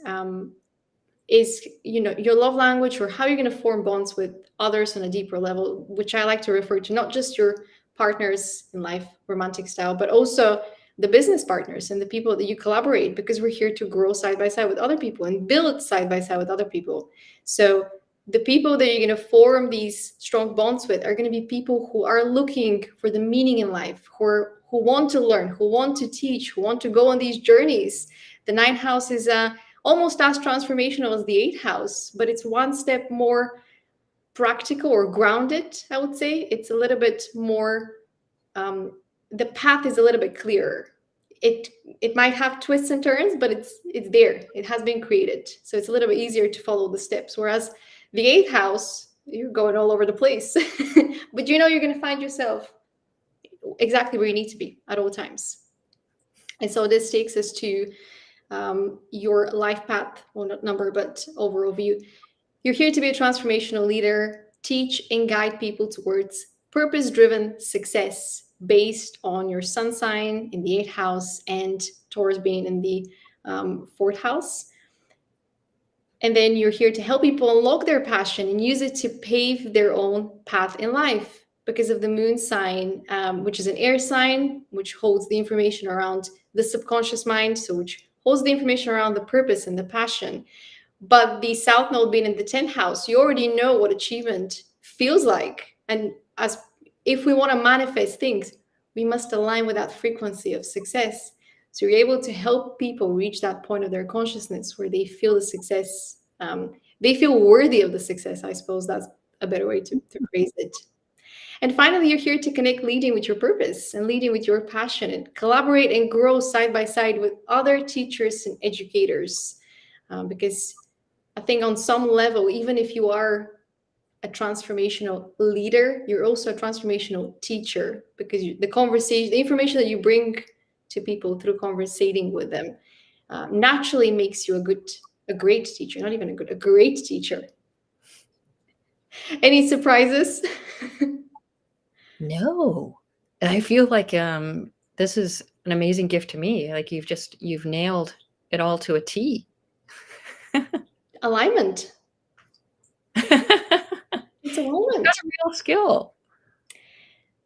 is, your love language, or how you're going to form bonds with others on a deeper level, which I like to refer to not just your partners in life, romantic style, but also the business partners and the people that you collaborate, because we're here to grow side by side with other people and build side by side with other people. So the people that you're going to form these strong bonds with are going to be people who are looking for the meaning in life, who want to learn, who want to teach, who want to go on these journeys. The ninth house is almost as transformational as the eighth house, but it's one step more practical or grounded, I would say. It's a little bit more, the path is a little bit clearer. It might have twists and turns, but it's there. It has been created. So it's a little bit easier to follow the steps. Whereas the eighth house, you're going all over the place. But you're going to find yourself exactly where you need to be at all times. And so this takes us to your life path, well, not number, but overall view. You're here to be a transformational leader, teach and guide people towards purpose driven success based on your sun sign in the eighth house and Taurus being in the fourth house. And then you're here to help people unlock their passion and use it to pave their own path in life because of the moon sign, which is an air sign, which holds the information around the subconscious mind, so which holds the information around the purpose and the passion. But the South Node being in the 10th house, you already know what achievement feels like. And as if we want to manifest things, we must align with that frequency of success. So you're able to help people reach that point of their consciousness where they feel the success. They feel worthy of the success. I suppose that's a better way to phrase it. And finally, you're here to connect leading with your purpose and leading with your passion and collaborate and grow side by side with other teachers and educators. Because I think on some level, even if you are a transformational leader, you're also a transformational teacher because the conversation, the information that you bring to people through conversating with them naturally makes you a great teacher, not even a great teacher. Any surprises? No. And I feel like this is an amazing gift to me. Like you've nailed it all to a T. Alignment. It's It's alignment. a real skill.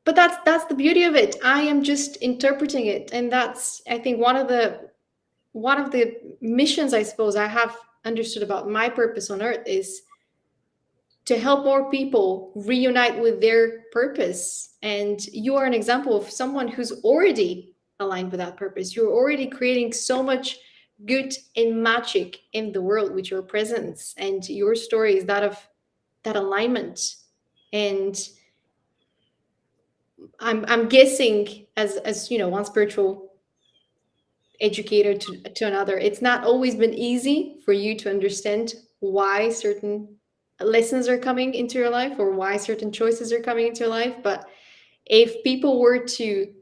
but that's the beauty of it. I am just interpreting it, and that's, I think, one of the missions, I suppose, I have understood about my purpose on earth is to help more people reunite with their purpose. And you are an example of someone who's already aligned with that purpose. You're already creating so much good and magic in the world with your presence, and your story is that of that alignment. And I'm guessing, as you know, one spiritual educator to another, it's not always been easy for you to understand why certain lessons are coming into your life or why certain choices are coming into your life. But if people were to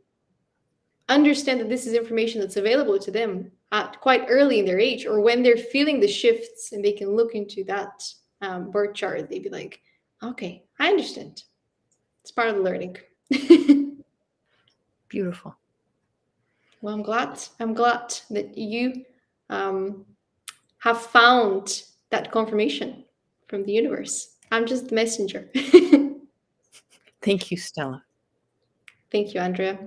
understand that this is information that's available to them at quite early in their age, or when they're feeling the shifts and they can look into that birth chart, they'd be like, okay, I understand. It's part of the learning. Beautiful. Well, I'm glad that you um, have found that confirmation from the universe. I'm just the messenger. Thank you, Stella. Thank you, Andrea.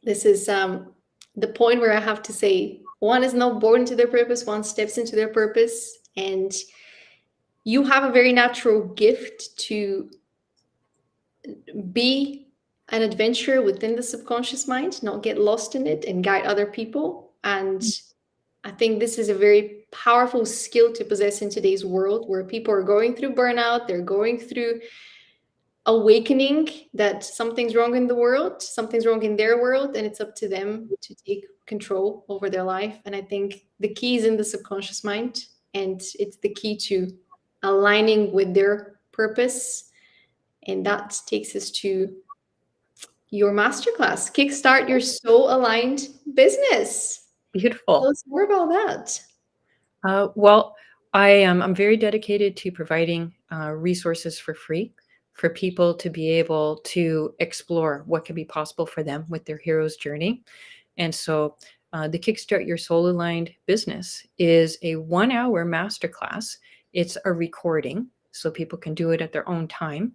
This is the point where I have to say one is not born into their purpose, one steps into their purpose. And you have a very natural gift to be an adventurer within the subconscious mind, not get lost in it, and guide other people. And I think this is a very powerful skill to possess in today's world where people are going through burnout, they're going through awakening that something's wrong in the world, something's wrong in their world, and it's up to them to take control over their life. And I think the key is in the subconscious mind, and it's the key to aligning with their purpose. And that takes us to your masterclass, Kickstart Your Soul Aligned Business. Tell Beautiful. us more about that. Well, I'm very dedicated to providing resources for free for people to be able to explore what can be possible for them with their hero's journey. And so the Kickstart Your Soul Aligned Business is a 1 hour masterclass. It's a recording, so people can do it at their own time.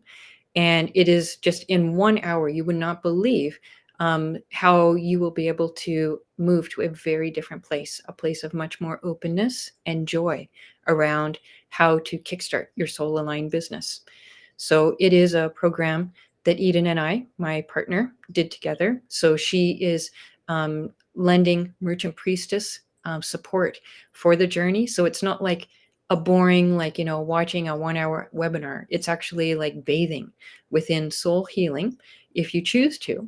And it is just in 1 hour, you would not believe how you will be able to move to a very different place, a place of much more openness and joy around how to kickstart your soul aligned business. So it is a program that Eden and I, my partner, did together. So she is lending Merchant Priestess support for the journey. So it's not like a boring, like, watching a 1 hour webinar. It's actually like bathing within soul healing if you choose to.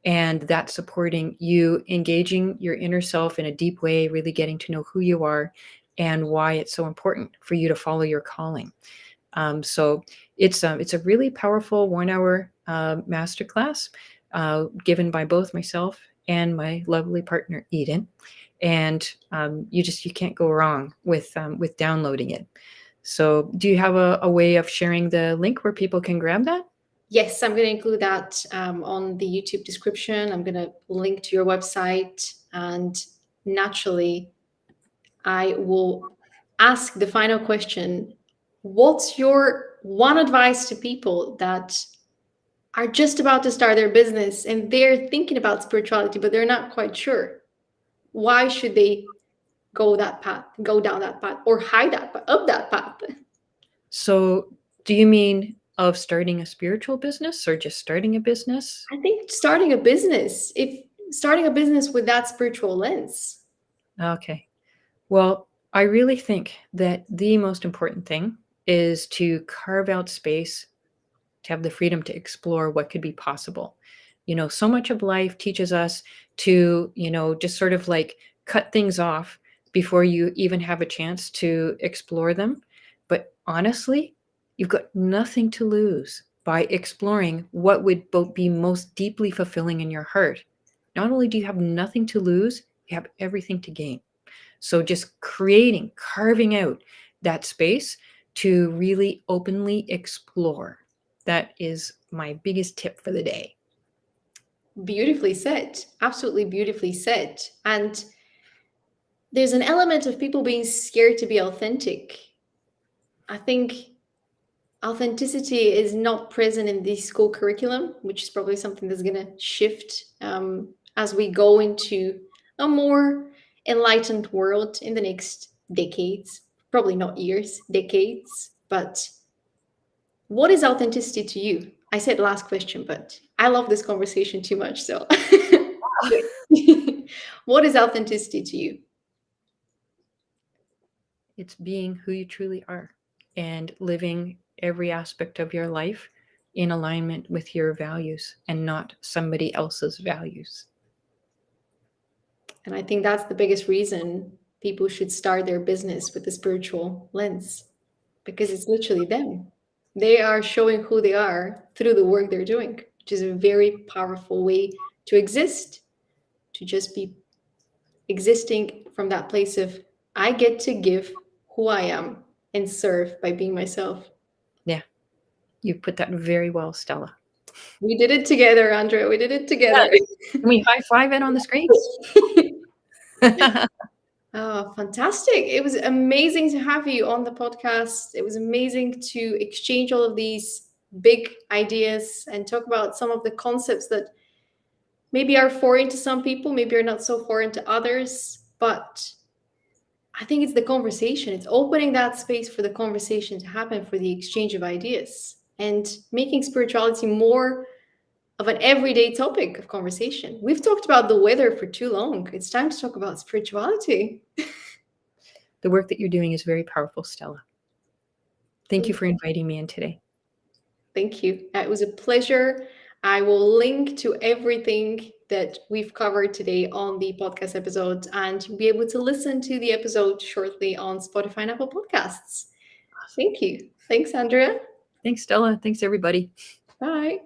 And that's supporting you engaging your inner self in a deep way, really getting to know who you are and why it's so important for you to follow your calling. So it's a really powerful 1 hour masterclass given by both myself and my lovely partner Eden, and you can't go wrong with downloading it. So, do you have a way of sharing the link where people can grab that? Yes, I'm going to include that on the YouTube description. I'm going to link to your website. And naturally, I will ask the final question. What's your one advice to people that are just about to start their business and they're thinking about spirituality, but they're not quite sure? Why should they go down that path, or hide that up that path? So, do you mean of starting a spiritual business or just starting a business? I think starting a business, if starting a business with that spiritual lens. Okay. Well, I really think that the most important thing is to carve out space to have the freedom to explore what could be possible. So much of life teaches us to, just sort of like cut things off before you even have a chance to explore them. But honestly, you've got nothing to lose by exploring what would be most deeply fulfilling in your heart. Not only do you have nothing to lose, you have everything to gain. So just carving out that space to really openly explore. That is my biggest tip for the day. Beautifully said. Absolutely beautifully said. And there's an element of people being scared to be authentic. I think authenticity is not present in the school curriculum, which is probably something that's going to shift as we go into a more enlightened world in the next decades. Probably not years, decades. But what is authenticity to you? I said last question, but I love this conversation too much. So, what is authenticity to you? It's being who you truly are and living every aspect of your life in alignment with your values and not somebody else's values. And I think that's the biggest reason people should start their business with the spiritual lens, because it's literally them. They are showing who they are through the work they're doing, which is a very powerful way to exist, to just be existing from that place of, I get to give who I am and serve by being myself. Yeah, you put that very well, Stella. We did it together, Andrea. We did it together. Can we high five it on the screen? Oh, fantastic. It was amazing to have you on the podcast. It was amazing to exchange all of these big ideas and talk about some of the concepts that maybe are foreign to some people, maybe are not so foreign to others. But I think it's the conversation. It's opening that space for the conversation to happen, for the exchange of ideas, and making spirituality more of an everyday topic of conversation. We've talked about the weather for too long. It's time to talk about spirituality. The work that you're doing is very powerful, Stella. Thank you for inviting me in today. Thank you. It was a pleasure. I will link to everything that we've covered today on the podcast episode, and you'll be able to listen to the episode shortly on Spotify and Apple Podcasts. Thank you. Thanks, Andrea. Thanks, Stella. Thanks, everybody. Bye.